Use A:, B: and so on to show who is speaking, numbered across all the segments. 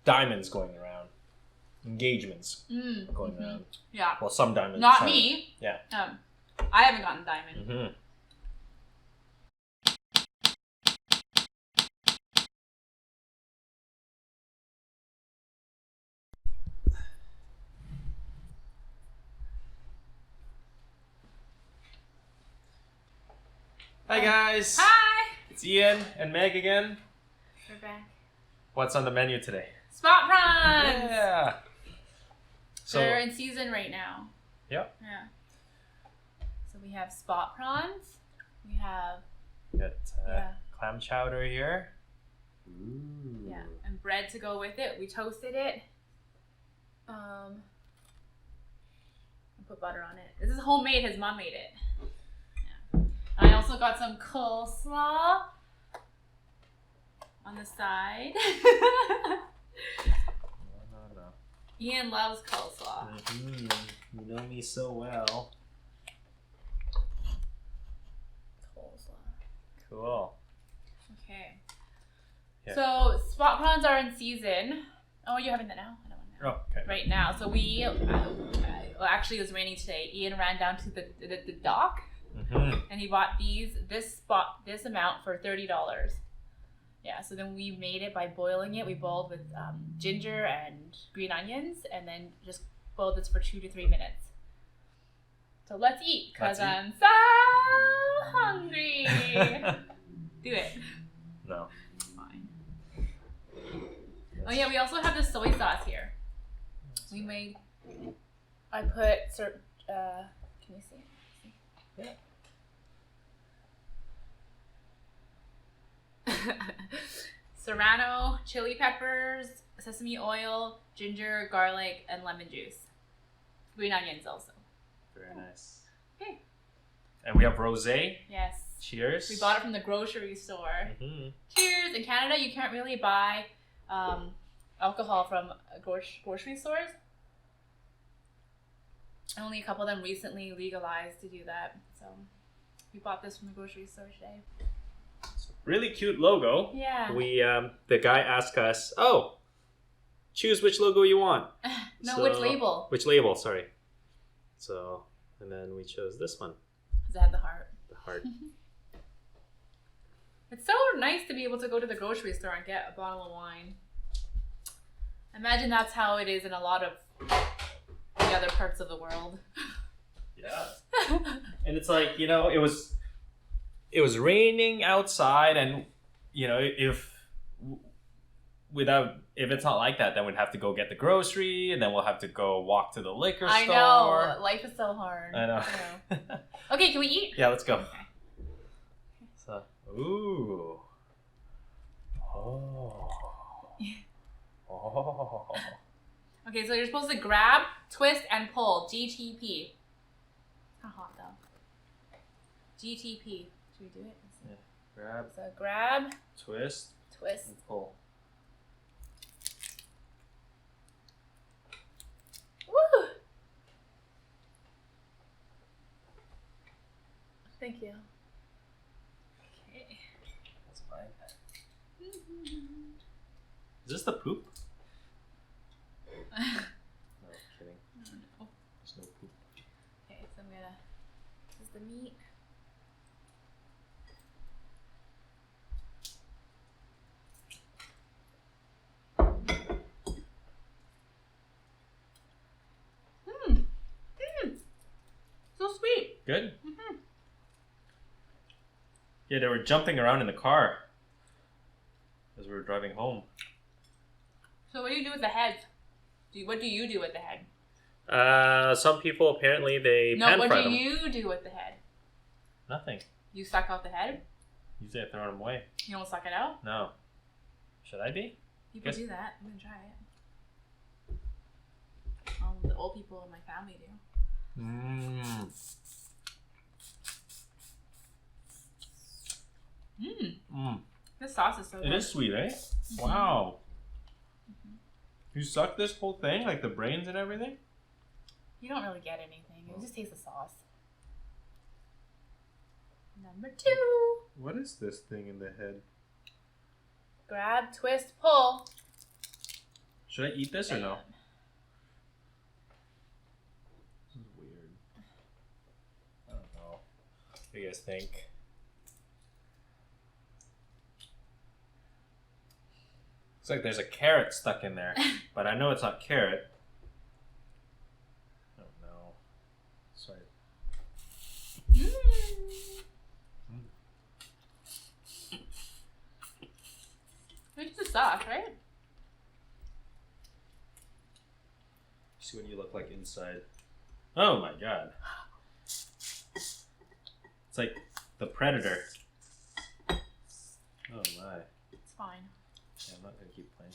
A: diamonds going around. Engagements going around.
B: Yeah.
A: Well, some diamonds.
B: Not me.
A: Yeah.
B: I haven't gotten diamond.
A: Mm-hmm. Hi guys.
B: Hi.
A: It's Ian and Meg again.
B: We're back.
A: What's on the menu today?
B: Spot prawns.
A: Yeah. So
B: They're in season right now.
A: Yep.
B: Yeah. So we have spot prawns. We have
A: got clam chowder here. Ooh.
B: Yeah, and bread to go with it. We toasted it. I put butter on it. This is homemade. His mom made it. Yeah. I also got some coleslaw on the side.
A: No.
B: Ian loves coleslaw.
A: Mm-hmm. You know me so well.
B: Coleslaw.
A: Cool.
B: Okay.
A: Yeah.
B: So spot prawns are in season. Oh, you're having that now? I don't want that.
A: Oh, okay.
B: Right now. So we, well, actually it was raining today. Ian ran down to the dock and he bought this amount for $30. Yeah, so then we made it by boiling it. We boiled with ginger and green onions and then just boiled this for 2 to 3 minutes. So let's eat because I'm so hungry. Do it.
A: No.
B: Fine. Oh yeah, we also have this soy sauce here. We made. I put can you see it?
A: Yeah.
B: Serrano, chili peppers, sesame oil, ginger, garlic, and lemon juice. Green onions also.
A: Very nice.
B: Okay.
A: And we have rosé.
B: Yes.
A: Cheers.
B: We bought it from the grocery store.
A: Mm-hmm.
B: Cheers! In Canada, you can't really buy alcohol from grocery stores. Only a couple of them recently legalized to do that. So we bought this from the grocery store today.
A: Really cute logo.
B: Yeah.
A: We the guy asked us, choose which logo you want.
B: Which label?
A: Which label, sorry. So, and then we chose this one.
B: Does it have the heart?
A: The heart.
B: It's so nice to be able to go to the grocery store and get a bottle of wine. Imagine that's how it is in a lot of the other parts of the world.
A: Yeah. And it's like, it was raining outside, and if it's not like that, then we'd have to go get the grocery, and then we'll have to go walk to the liquor store.
B: I know. Life is so hard.
A: I know.
B: Okay, can we eat?
A: Yeah, let's go.
B: Okay.
A: So, ooh. Oh. Oh.
B: Okay, so you're supposed to grab, twist, and pull. GTP. It's kind of hot though. GTP. Should we do it?
A: Yeah. Grab.
B: So grab,
A: Twist.
B: twist.
A: And pull.
B: Woo! Thank you. Okay.
A: That's fine. Is this the poop?
B: No,
A: No, kidding.
B: no.
A: There's no poop.
B: Okay, so I'm gonna. This is the meat. So sweet.
A: Good? Yeah, they were jumping around in the car as we were driving home.
B: So what do you do with the head? What do you do with the head?
A: Some people apparently they pan
B: what
A: fry
B: do
A: them.
B: you do with the head?
A: Nothing.
B: You suck out the head?
A: Usually I throw them away.
B: You don't suck it out?
A: No. Should I be?
B: People do that. I'm gonna try it. The old people in my family do.
A: Mmm. Mmm.
B: This sauce is so good.
A: It is sweet, eh? Wow. You suck this whole thing? Like the brains and everything?
B: You don't really get anything. You just taste the sauce. Number 2.
A: What is this thing in the head?
B: Grab, twist, pull.
A: Should I eat this or no?
B: Man.
A: This is weird. I don't know. What do you guys think? Looks like there's a carrot stuck in there, but I know it's not carrot. I don't know. Sorry.
B: It's the sauce, right?
A: See what you look like inside. Oh my god. It's like the Predator. Oh my.
B: It's fine.
A: Yeah, I'm not gonna keep playing.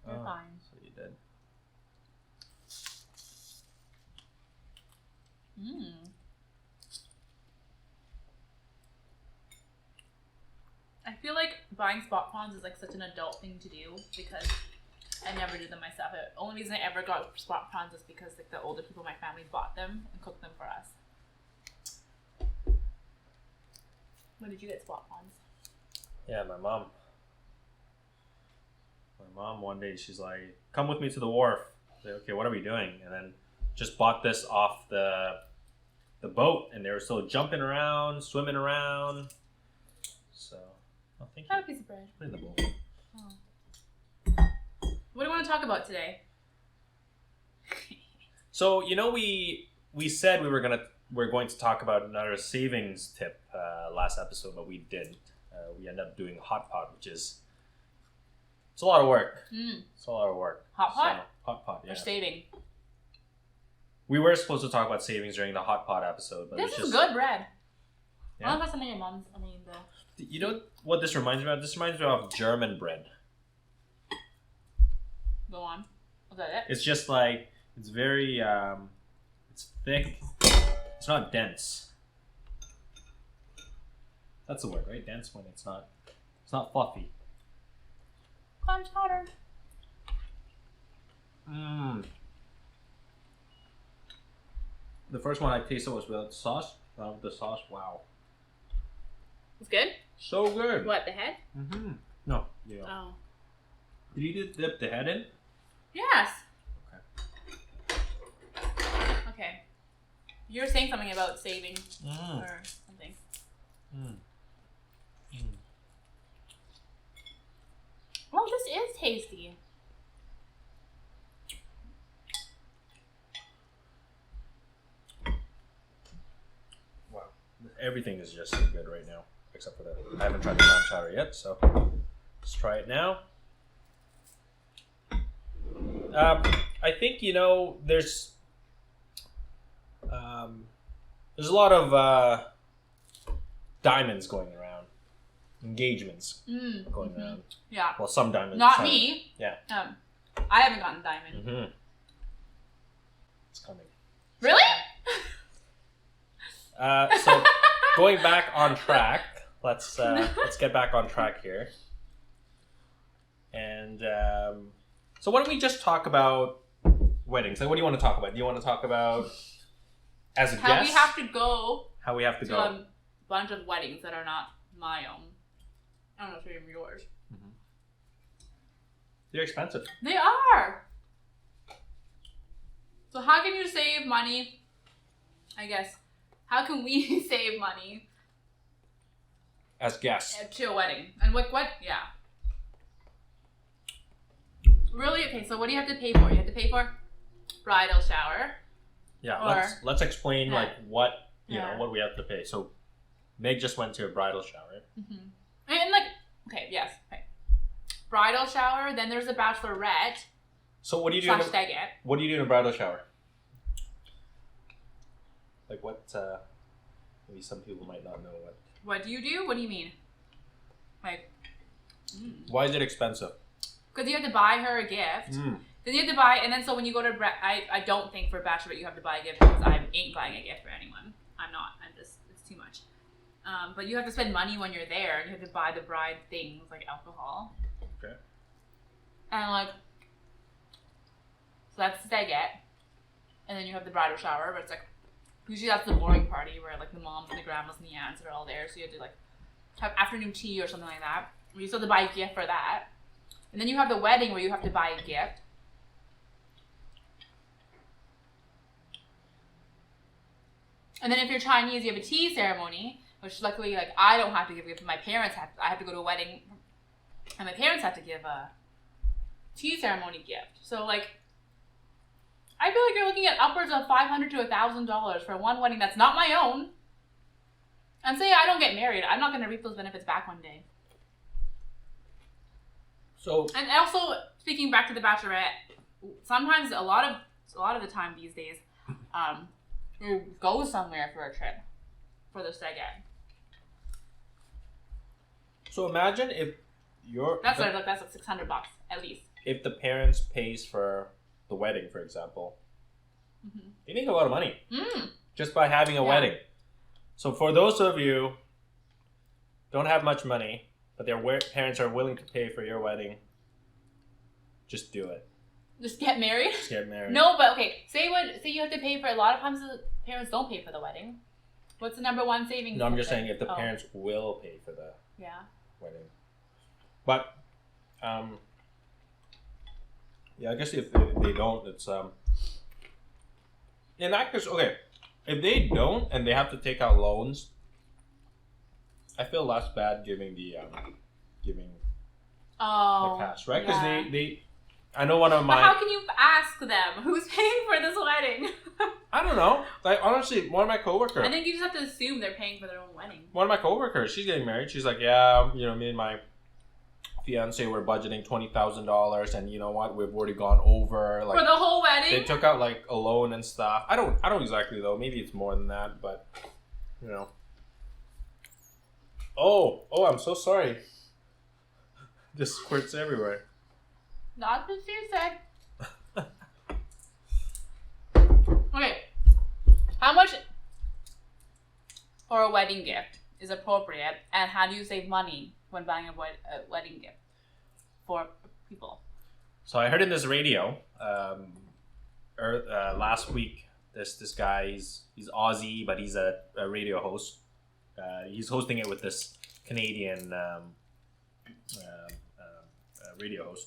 B: You're fine.
A: So you did.
B: I feel like buying spot prawns is like such an adult thing to do because I never did them myself. The only reason I ever got spot prawns is because like the older people in my family bought them and cooked them for us. When did you get spot prawns?
A: Yeah, my mom. My mom one day she's like, "Come with me to the wharf." I said, "Okay, what are we doing?" And then just bought this off the boat, and they were still jumping around, swimming around. So, oh, thank you.
B: Have a piece of bread.
A: Put it in the bowl.
B: Oh. What do you want to talk about today?
A: So we said we're going to talk about another savings tip last episode, but we didn't. We ended up doing hot pot, which is it's a lot of work. It's a lot of work.
B: Hot pot?
A: So, hot pot, yeah.
B: Or saving?
A: We were supposed to talk about savings during the hot pot episode, but
B: This
A: it's
B: is
A: just
B: good bread.
A: Yeah.
B: I don't know if some of your mom's.
A: You know what this reminds me of? This reminds me of German bread.
B: Go on. Was that it?
A: It's just like it's very it's thick. It's not dense. That's the word, right? Dense when it's not fluffy.
B: Clam chowder.
A: The first one I tasted was without the sauce. With the sauce, wow.
B: It's good?
A: So good.
B: What, the head?
A: Mm-hmm. No. Yeah.
B: Oh.
A: Did you dip the head in?
B: Yes.
A: Okay.
B: Okay. You were saying something about saving or something. Oh, this is tasty.
A: Wow. Everything is just so good right now, except for that. I haven't tried the clam chowder yet, so let's try it now. I think there's a lot of diamonds going around, engagements going around.
B: Yeah.
A: Well, some diamonds.
B: Not me.
A: Yeah.
B: I haven't gotten diamond.
A: Mm-hmm. It's coming.
B: Really?
A: So going back on track, let's get back on track here. And so why don't we just talk about weddings? Like, what do you want to talk about? Do you want to talk about as a guest?
B: How we have to go
A: How we have to
B: to
A: go.
B: a bunch of weddings that are not my own. I don't know if they're even yours.
A: They're expensive.
B: They are. So how can you save money? I guess. How can we save money
A: As guests.
B: to a wedding? And what? Yeah. Really? Okay. So what do you have to pay for? You have to pay for bridal shower.
A: Yeah.
B: Or-
A: Let's explain
B: Yeah.
A: like what
B: Yeah.
A: what we have to pay. So Meg just went to a bridal shower.
B: And like, okay, yes, okay. Bridal shower. Then there's a bachelorette
A: So what do you do?
B: / stagette.
A: What do you do in a bridal shower? Like what? Maybe some people might not know what.
B: What do you do? What do you mean? Like,
A: Why is it expensive?
B: because you have to buy her a gift. Then you have to buy, and then so when you go to, I don't think for bachelorette you have to buy a gift because I ain't buying a gift for anyone. I'm not. it's too much. But you have to spend money when you're there, and you have to buy the bride things like alcohol.
A: Okay.
B: And like, so that's stagette, and then you have the bridal shower, but it's like, usually that's the boring party where like the moms and the grandmas and the aunts are all there, so you have to like have afternoon tea or something like that. You still have to buy a gift for that. And then you have the wedding where you have to buy a gift. And then if you're Chinese, you have a tea ceremony, which luckily, like, I don't have to give a gift. My parents have. I have to go to a wedding, and my parents have to give a tea ceremony gift. So, like, I feel like you're looking at upwards of $500 to $1,000 for one wedding that's not my own. And say I don't get married, I'm not going to reap those benefits back one day.
A: So,
B: and also, speaking back to the Bachelorette, sometimes a lot of the time these days, you go somewhere for a trip for the second.
A: So imagine if
B: that's like $600 at least.
A: If the parents pays for the wedding, for example, they make a lot of money just by having a wedding. So for those of you don't have much money, but their parents are willing to pay for your wedding, just do it.
B: Just get married?
A: Just get married.
B: No, but okay. Say you have to pay for. A lot of times the parents don't pay for the wedding. What's the number one savings?
A: No, I'm just saying if the parents will pay for the wedding. But I guess if they don't, it's in that case, okay. If they don't and they have to take out loans, I feel less bad giving the cash, right? Because they I know one of my.
B: But how can you ask them who's paying for this wedding?
A: I don't know. Like, honestly, one of my coworkers.
B: I think you just have to assume they're paying for their own wedding.
A: One of my coworkers, she's getting married. She's like, yeah, me and my fiance were budgeting $20,000, and you know what? We've already gone over. Like,
B: for the whole wedding.
A: They took out like a loan and stuff. I don't exactly though. Maybe it's more than that, but you know. Oh, I'm so sorry. Just squirts everywhere.
B: Not what she said. Okay. How much for a wedding gift is appropriate, and how do you save money when buying a wedding gift for people?
A: So I heard in this radio last week, this guy, he's Aussie, but he's a radio host. He's hosting it with this Canadian radio host.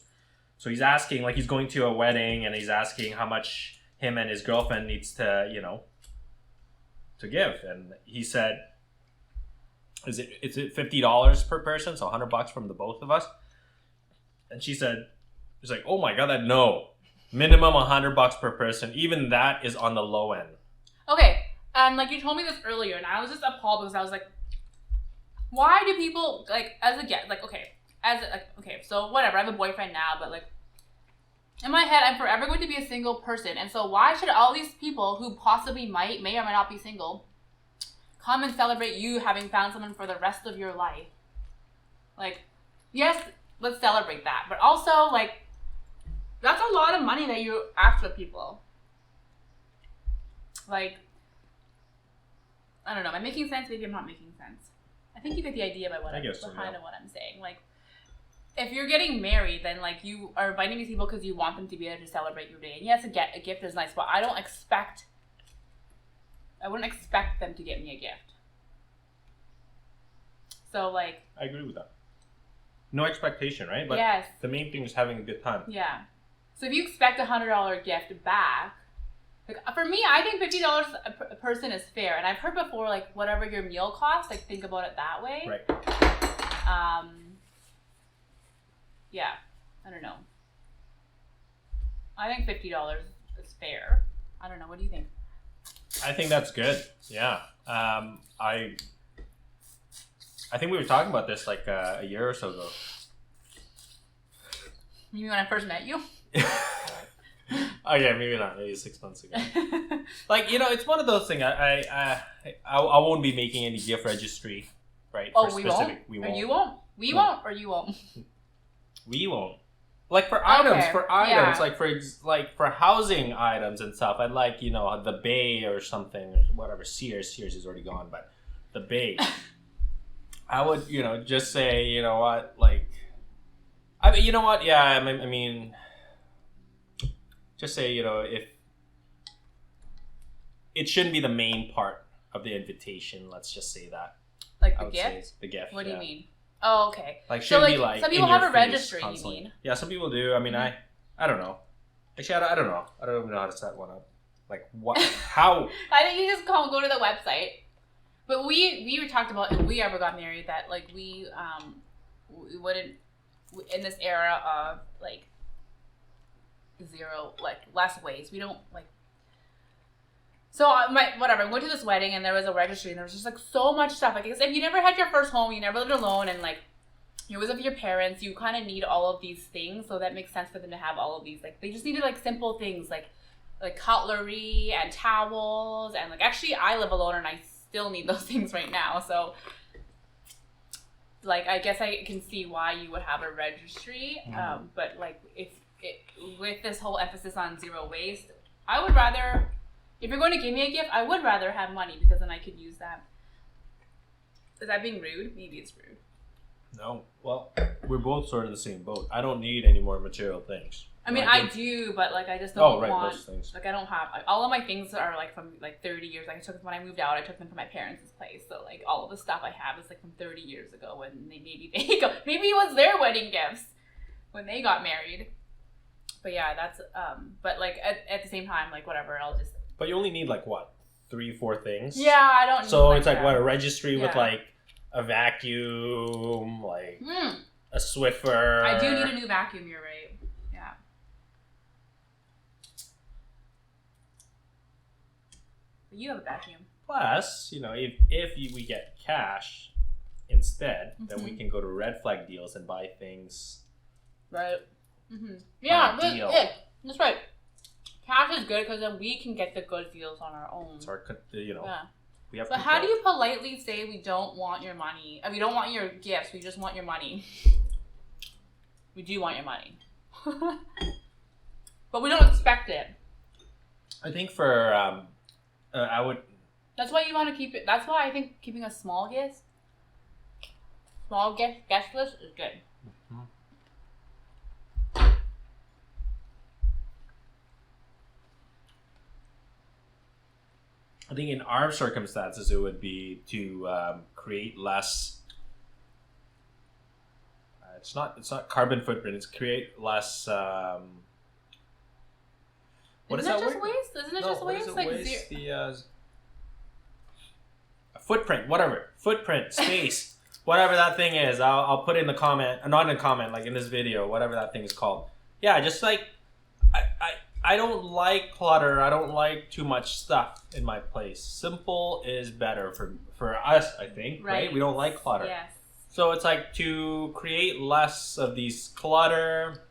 A: So he's asking, like, he's going to a wedding, and he's asking how much him and his girlfriend needs to, to give. And he said, is it $50 per person? So $100 from the both of us. And she said, she's like, oh my God, no. Minimum $100 per person. Even that is on the low end.
B: Okay. Like, you told me this earlier, and I was just appalled because I was like, why do people, like, so whatever, I have a boyfriend now, but like, in my head, I'm forever going to be a single person, and so why should all these people who possibly may or may not be single come and celebrate you having found someone for the rest of your life? Like, yes, let's celebrate that, but also, like, that's a lot of money that you ask for people. Like, I don't know, am I making sense? Maybe I'm not making sense. I think you get the idea behind what I'm saying. Like, if you're getting married, then like you are inviting these people because you want them to be there to celebrate your day. And yes, a gift is nice, but I wouldn't expect them to get me a gift. So like,
A: I agree with that. No expectation, right? But
B: yes.
A: The main thing is having a good time.
B: Yeah. So if you expect a $100 gift back, like, for me, I think $50 a person is fair. And I've heard before, like, whatever your meal costs, like, think about it that way.
A: Right.
B: Yeah, I don't know. I think $50 is fair. I don't know. What do you think?
A: I think that's good. Yeah. I think we were talking about this like a year or so ago.
B: You mean when I first met you?
A: Oh yeah, maybe not. Maybe 6 months ago. Like, it's one of those things. I won't be making any gift registry, right?
B: Oh, we won't.
A: We won't.
B: Or you won't. We won't, or you won't.
A: We won't. Like for items,
B: yeah.
A: like for housing items and stuff. I'd like the Bay or something, or whatever. Sears is already gone, but the Bay. I would just say what, like, yeah. I mean, just say if it shouldn't be the main part of the invitation. Let's just say that.
B: Like the gift.
A: The gift.
B: What do you mean? Oh, okay.
A: Like,
B: So,
A: shouldn't be like
B: some people
A: in your
B: have a
A: face
B: registry,
A: constantly.
B: you mean?
A: Yeah, some people do. I mean,
B: Mhm.
A: I don't know. Actually, I don't know. I don't even know how to set one up. Like, what? How?
B: I think you just go to the website. But we talked about if we ever got married that like we wouldn't in this era of like zero like less ways we don't like. So I went to this wedding and there was a registry and there was just like so much stuff. Like, if you never had your first home, you never lived alone, and like you're with your parents, you kind of need all of these things. So that makes sense for them to have all of these. Like, they just needed like simple things like cutlery and towels, and like actually I live alone and I still need those things right now. So like I guess I can see why you would have a registry. But like with this whole emphasis on zero waste, I would rather, if you're going to give me a gift, I would rather have money because then I could use that. Is that being rude? Maybe it's rude.
A: No. Well, we're both sort of in the same boat. I don't need any more material things.
B: I mean, I do, but like I just don't want.
A: Those things.
B: Like, I don't have all of my things are like from like 30 years. Like, I took when I moved out, I took them from my parents' place. So like all of the stuff I have is like from 30 years ago when maybe it was their wedding gifts when they got married. But yeah, that's But like at the same time, like whatever, I'll just.
A: But you only need like what, 3-4 things?
B: Yeah, I don't.
A: So
B: need
A: it's like
B: that.
A: what, a registry with like a vacuum, like a Swiffer.
B: I do need a new vacuum. You're right. Yeah. But you have a vacuum.
A: Plus, we get cash instead, then we can go to Red Flag Deals and buy things.
B: Right. Mm-hmm. Yeah,
A: deal.
B: That's right. Cash is good because then we can get the good deals on our own.
A: It's our,
B: Yeah.
A: We have.
B: So how do you politely say we don't want your money? I mean, we don't want your gifts. We just want your money. We do want your money, but we don't expect it.
A: I think for I would.
B: That's why you want to keep it. That's why I think keeping a small guest list is good.
A: Mm-hmm. I think in our circumstances, it would be to create less. It's not carbon footprint. It's create less. What is that
B: just
A: word?
B: waste? Isn't it just waste? Like
A: waste? Footprint, whatever. Footprint, space, whatever that thing is. I'll put it in the comment, not in the comment, like in this video, whatever that thing is called. Yeah, just like I don't like clutter. I don't like too much stuff in my place. Simple is better for us, I think. Right? We don't like clutter.
B: Yes.
A: So it's like to create less of these clutter,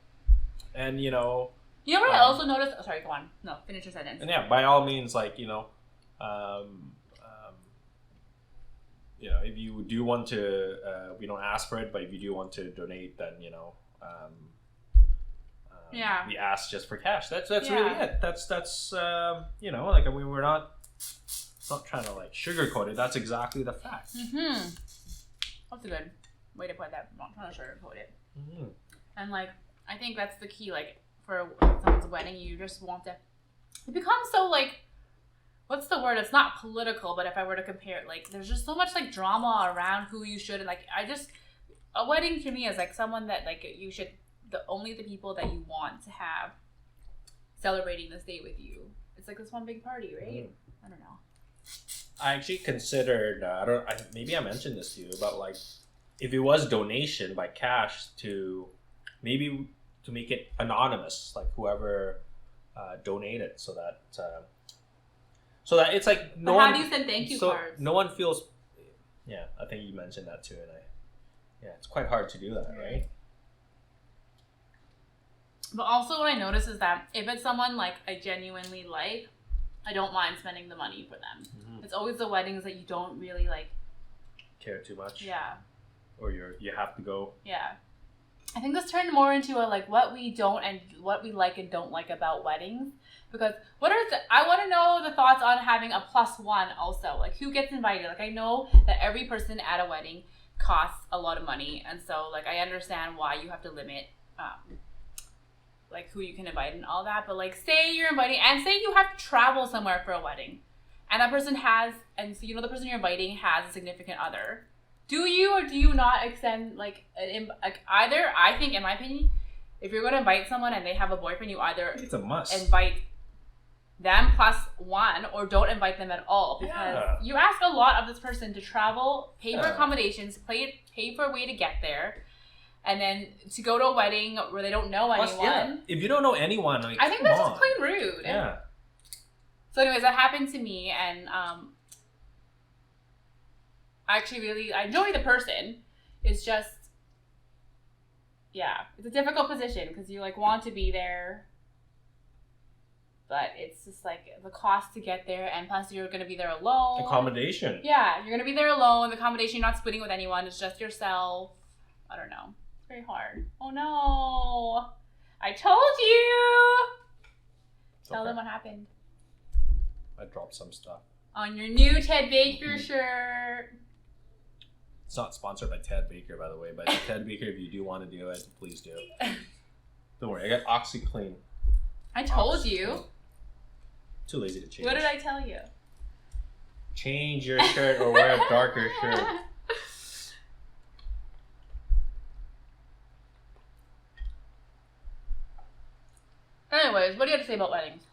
A: and
B: You know what I also noticed? Oh, sorry, go on. No, finish your sentence.
A: And yeah, by all means, like if you do want to, we don't ask for it, but if you do want to donate, then we ask just for cash. That's really it. That's like we're not trying to like sugarcoat it. That's exactly the fact.
B: Mm-hmm. That's a good way to put that. I'm not trying to sugarcoat it.
A: Mm-hmm.
B: And like, I think that's the key. Like, for someone's wedding, you just want to. It becomes so like, what's the word? It's not political, but if I were to compare it, like, there's just so much like drama around who you should, and like, a wedding to me is like someone that like you should only the people that you want to have celebrating this day with you. It's like this one big party, right? I don't know.
A: I actually considered. Maybe I mentioned this to you about like, if it was donation by cash to make it anonymous, like whoever donated, so that it's like
B: how do you send thank you cards?
A: No one feels. Yeah, I think you mentioned that too, and it's quite hard to do that, right?
B: But also what I notice is that if it's someone like I genuinely like, I don't mind spending the money for them. Mm-hmm. It's always the weddings that you don't really like
A: care too much.
B: Yeah.
A: Or you have to go.
B: Yeah. I think this turned more into a like what we don't and what we like and don't like about weddings. Because I want to know the thoughts on having a +1 also. Like, who gets invited? Like, I know that every person at a wedding costs a lot of money, and so like I understand why you have to limit like who you can invite and all that. But like, say you're inviting, and say you have to travel somewhere for a wedding, and that person has, and so the person you're inviting has a significant other. Do you or do you not extend like either? I think, in my opinion, if you're going to invite someone and they have a boyfriend, you either
A: It's a must.
B: invite them plus one or don't invite them at all, because you ask a lot of this person to travel, pay for accommodations, pay for a way to get there, and then to go to a wedding where they don't know anyone.
A: Yeah. If you don't know anyone, like,
B: I think that's just plain rude.
A: Yeah.
B: So anyways, that happened to me, and I actually really I enjoy the person. It's just, yeah, it's a difficult position because you like want to be there, but it's just like the cost to get there, and plus you're going to be there alone.
A: Accommodation.
B: Yeah, you're going to be there alone. The accommodation, you're not splitting with anyone. It's just yourself. I don't know. It's very hard. Oh no. I told you. Tell them what happened.
A: I dropped some stuff.
B: On your new Ted Baker shirt.
A: It's not sponsored by Ted Baker, by the way, but Ted Baker, if you do want to do it, please do. Don't worry, I got OxyClean.
B: I told you.
A: Too lazy to change.
B: What did I tell you?
A: Change your shirt or wear a darker shirt.
B: Anyways, what do you have to say about weddings?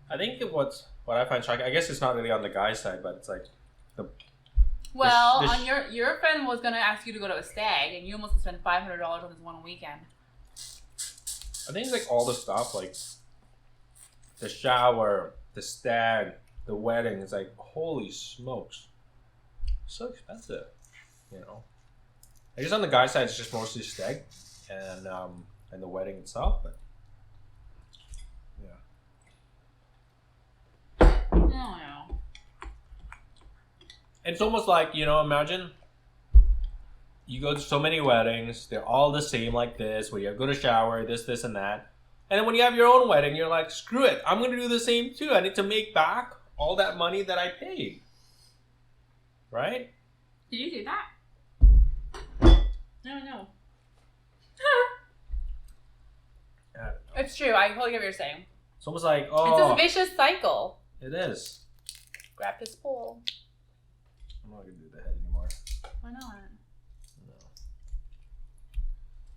A: I think what I find shocking, I guess it's not really on the guy's side, but it's like
B: on your friend was gonna ask you to go to a stag, and you almost spent $500 on this one weekend.
A: I think it's like all the stuff, like the shower, the stag, the wedding. It's like, holy smokes, so expensive, you know. I guess on the guy's side, it's just mostly stag and the wedding itself, but yeah.
B: I don't know.
A: It's almost like, you know, imagine you go to so many weddings, they're all the same like this, where you go to shower, this, and that. And then when you have your own wedding, you're like, screw it, I'm going to do the same too. I need to make back all that money that I paid. Right?
B: Did you do that? No.
A: I don't know.
B: It's true. I totally get what you're saying.
A: It's almost like,
B: It's a vicious cycle.
A: It is.
B: Grab this bowl.
A: I'm not going to do the head anymore.
B: Why not?
A: No.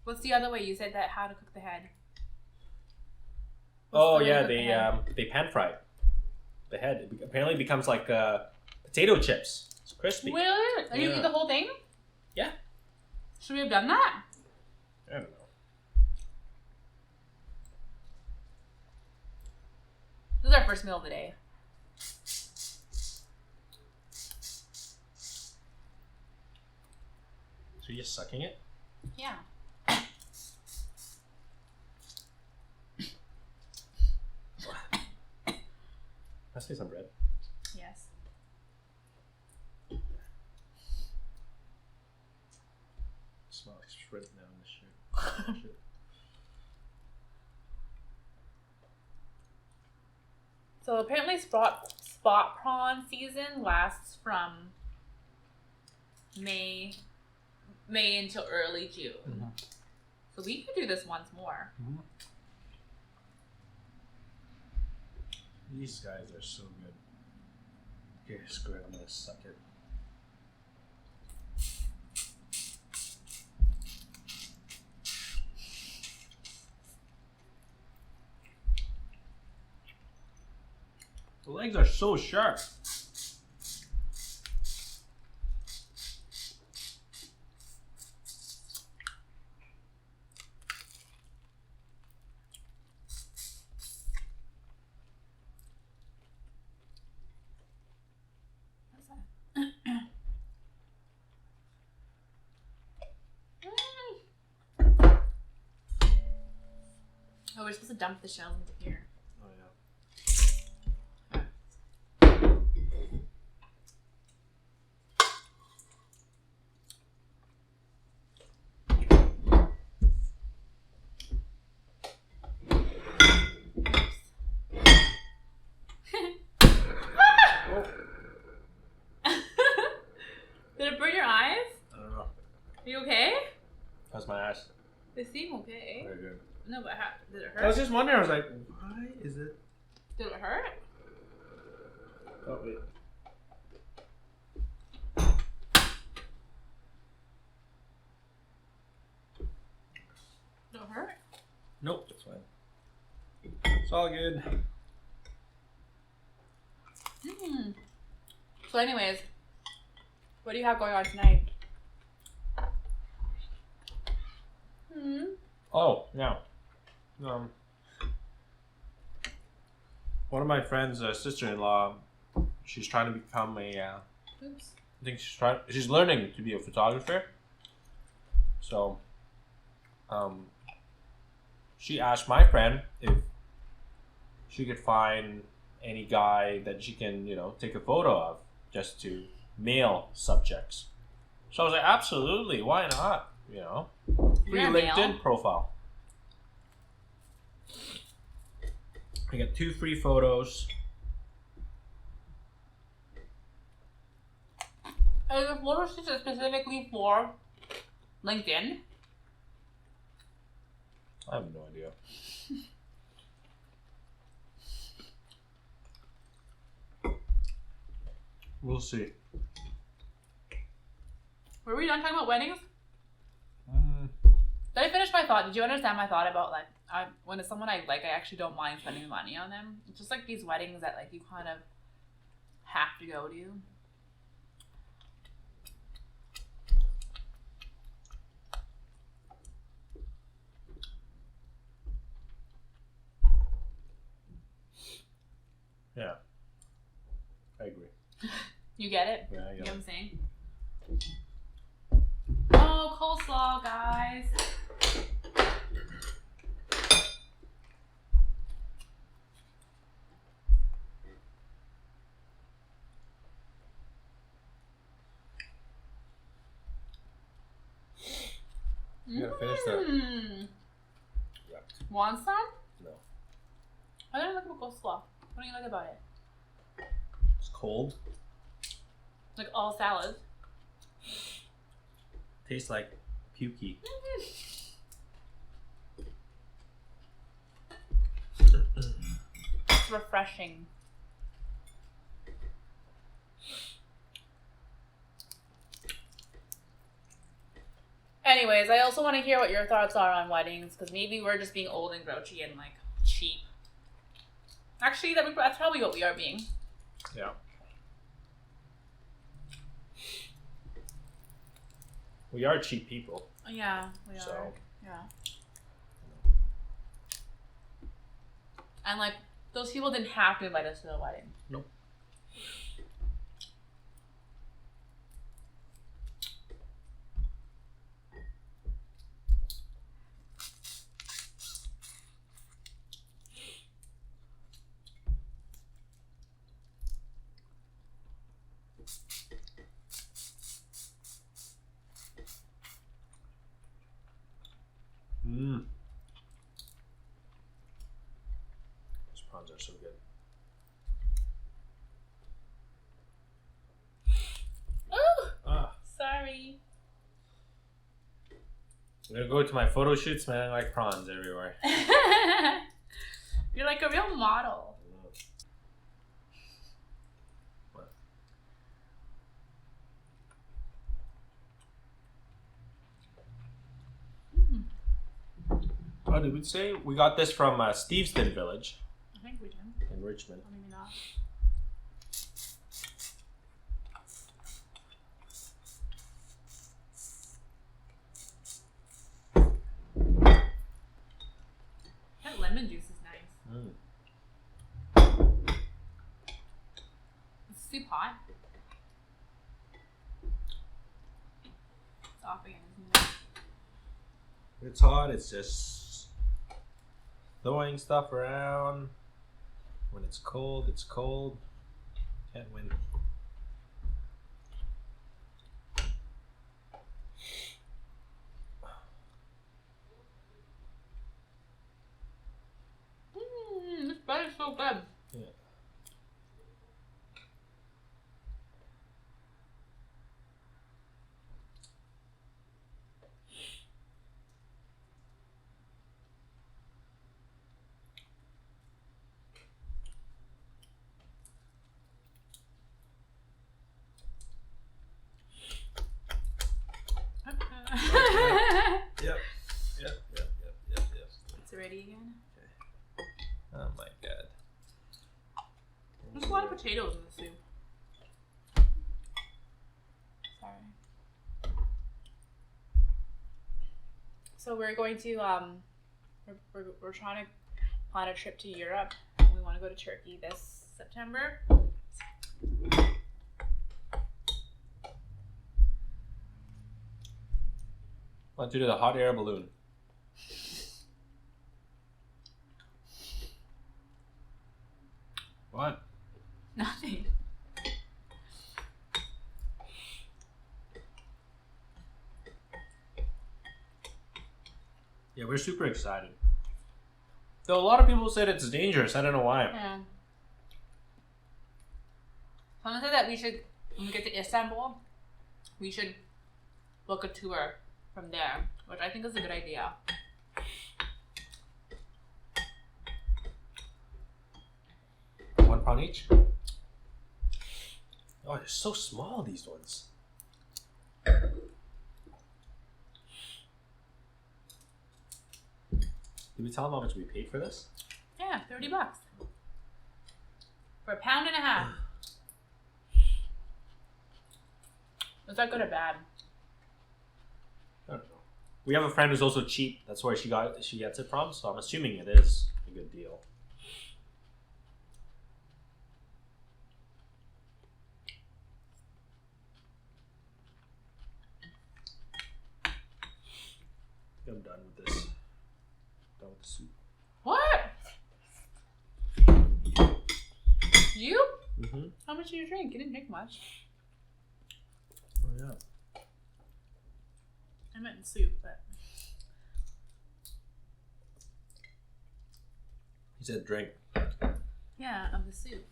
B: What's the other way? You said that how to cook the head.
A: Oh yeah, they pan fry the head. It apparently becomes like potato chips. It's crispy.
B: Really? Are you eat the whole thing?
A: Yeah.
B: Should we have done that?
A: I don't know.
B: This is our first meal of the day.
A: So you're just sucking it?
B: Yeah.
A: Let's say some bread.
B: Yes.
A: Smell like shrimp now in the shirt.
B: So apparently spot prawn season lasts from May until early June. Mm-hmm. So we could do this once more.
A: Mm-hmm. These guys are so good. Okay, screw it. I'm gonna suck it. The legs are so sharp.
B: Oh, we're supposed to dump the shells into here.
A: Oh yeah.
B: Did it burn your eyes?
A: I don't know.
B: Are you okay?
A: How's my eyes?
B: They seem okay.
A: Very good.
B: No, but did it hurt?
A: I was just wondering. I was like, why is it?
B: Did it hurt?
A: Oh wait. Nope, that's fine. It's all good.
B: So anyways, what do you have going on tonight?
A: Oh, yeah. One of my friends' sister-in-law, she's trying to become a. I think she's learning to be a photographer. So, she asked my friend if she could find any guy that she can, take a photo of, just to mail subjects. So I was like, absolutely, why not? Free LinkedIn profile. I got 2 free photos.
B: Are the photos specifically for LinkedIn?
A: I have no idea. We'll see.
B: Were we done talking about weddings? Did I finish my thought? Did you understand my thought about when it's someone I like, I actually don't mind spending money on them? It's just like these weddings that you kind of have to go to.
A: Yeah. I agree.
B: You get it?
A: Yeah, I get
B: You know
A: it.
B: what I'm saying? Oh, coleslaw, guys.
A: You gotta finish that. Yeah.
B: Want some?
A: No.
B: I don't like about coleslaw. What do you like about it?
A: It's cold.
B: Like all salads.
A: Tastes like pukey.
B: It's refreshing. Anyways, I also want to hear what your thoughts are on weddings, because maybe we're just being old and grouchy and cheap. Actually, that's probably what we are being.
A: Yeah. We are cheap people.
B: Yeah, we are.
A: So.
B: Yeah. And those people didn't have to invite us to the wedding.
A: Nope. Those prawns are so good.
B: Ooh! Sorry.
A: I'm gonna go to my photo shoot smelling like prawns everywhere.
B: You're like a real model.
A: What? Oh, did we say we got this from Steveston Village
B: I think we did.
A: in Richmond?
B: Or maybe not. That lemon juice is nice. It's soup hot. It's off again, isn't it?
A: It's hot. It's just throwing stuff around. When it's cold, it's cold. Can't win.
B: This bread is so good.
A: Yeah. Yep.
B: Is it ready again?
A: Oh my god.
B: There's a lot of potatoes in the soup. Sorry. So we're going to we're trying to plan a trip to Europe. We want to go to Turkey this September.
A: Want to do the hot air balloon? What?
B: Nothing.
A: Yeah, we're super excited. Though a lot of people said it's dangerous. I don't know why.
B: Yeah. Someone said that we should, when we get to Istanbul, we should book a tour from there, which I think is a good idea.
A: One prawn each? Oh, they're so small, these ones. Did we tell them how much we paid for this?
B: Yeah, $30 for £1.50. Was that good or bad?
A: I don't know. We have a friend who's also cheap. That's where she gets it from. So I'm assuming it is a good deal. I'm done with this. Done with the soup.
B: What? You?
A: Mm-hmm.
B: How much did you drink? You didn't drink much.
A: Oh yeah.
B: I meant in soup, but
A: He said drink.
B: yeah, of the soup.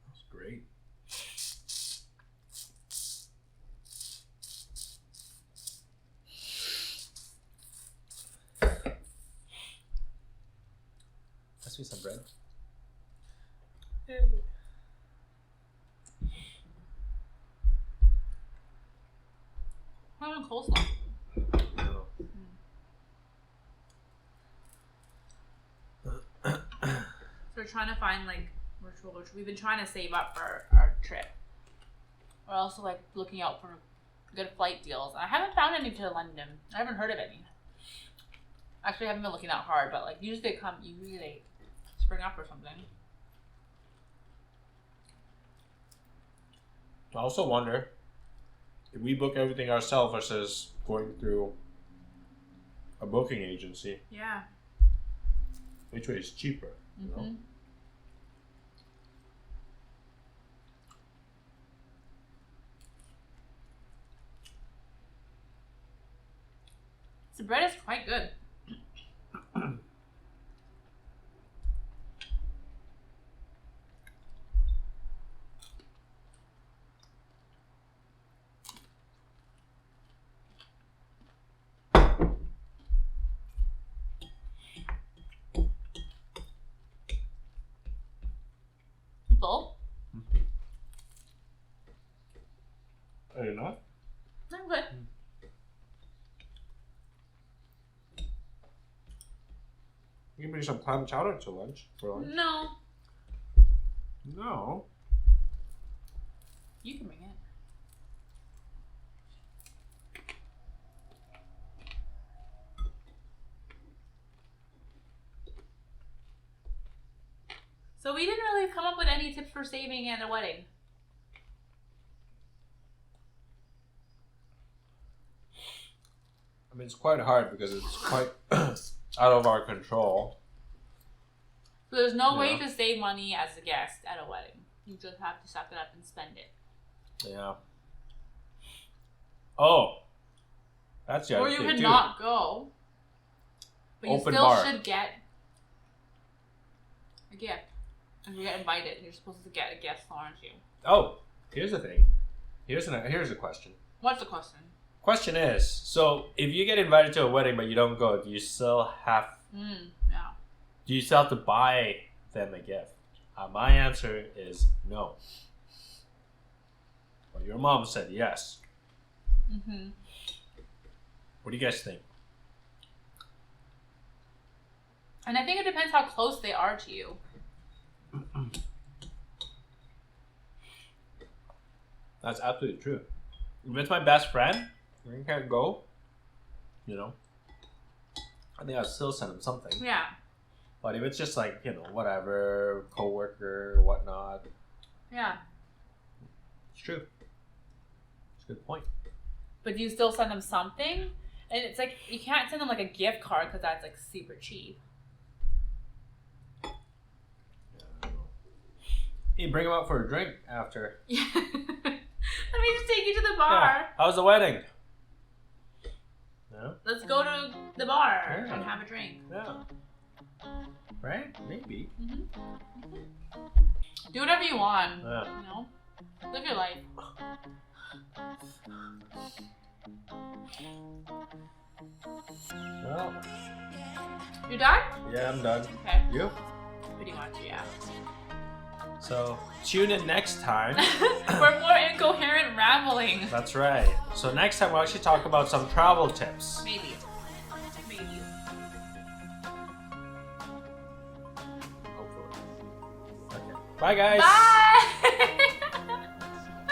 A: That's great. Pass me some bread.
B: How about coleslaw?
A: No.
B: So we're trying to find like virtual. We've been trying to save up for our trip. We're also like looking out for good flight deals. I haven't found any to London. I haven't heard of any. Actually, I haven't been looking that hard, but like usually they spring up or something.
A: I also wonder if we book everything ourselves versus going through a booking agency.
B: Yeah.
A: Which way is cheaper? You know?
B: Mm-hmm. The bread is quite good. Full?
A: Are you not?
B: I'm good.
A: You can bring some clam chowder to lunch for lunch.
B: No.
A: No.
B: You can bring it. So we didn't really come up with any tips for saving at a wedding.
A: I mean, it's quite hard because it's quite out of our control.
B: So there's no way
A: Yeah.
B: to save money as a guest at a wedding. You just have to suck it up and spend it.
A: Yeah. Oh. That's the
B: Or
A: other
B: you
A: thing,
B: could
A: too.
B: not go. But you
A: Open
B: still
A: bar.
B: should get a gift. And you get invited. You're supposed to get a gift, aren't you?
A: Oh, here's the thing. Here's a question.
B: What's the question?
A: Question is, so if you get invited to a wedding but you don't go, do you still have
B: No.
A: to buy them a gift? My answer is no. Well, your mom said yes.
B: Mm-hmm.
A: What do you guys think?
B: And I think it depends how close they are to you.
A: That's absolutely true. If it's my best friend, I can't go. You know, I think I'll still send him something.
B: Yeah.
A: But if it's just like, you know, whatever, coworker, whatnot.
B: Yeah.
A: It's true. It's a good point.
B: But you still send them something? And it's like, you can't send them like a gift card because that's like super cheap.
A: Hey, bring him out for a drink after.
B: Yeah. Let me just take you to the bar.
A: Yeah. How's the wedding? No?
B: Let's go to the bar
A: Yeah.
B: and have a drink.
A: Yeah. Right? Maybe.
B: Mm-hmm. Mm-hmm. Do whatever you want.
A: Yeah.
B: You know? Live your life.
A: Well,
B: You done?
A: yeah, I'm done.
B: Okay.
A: You?
B: Pretty much, yeah.
A: So, tune in next time.
B: For more incoherent rambling.
A: That's right. So next time we'll actually talk about some travel tips.
B: Maybe. Maybe.
A: Hopefully. Okay. Bye guys.
B: Bye!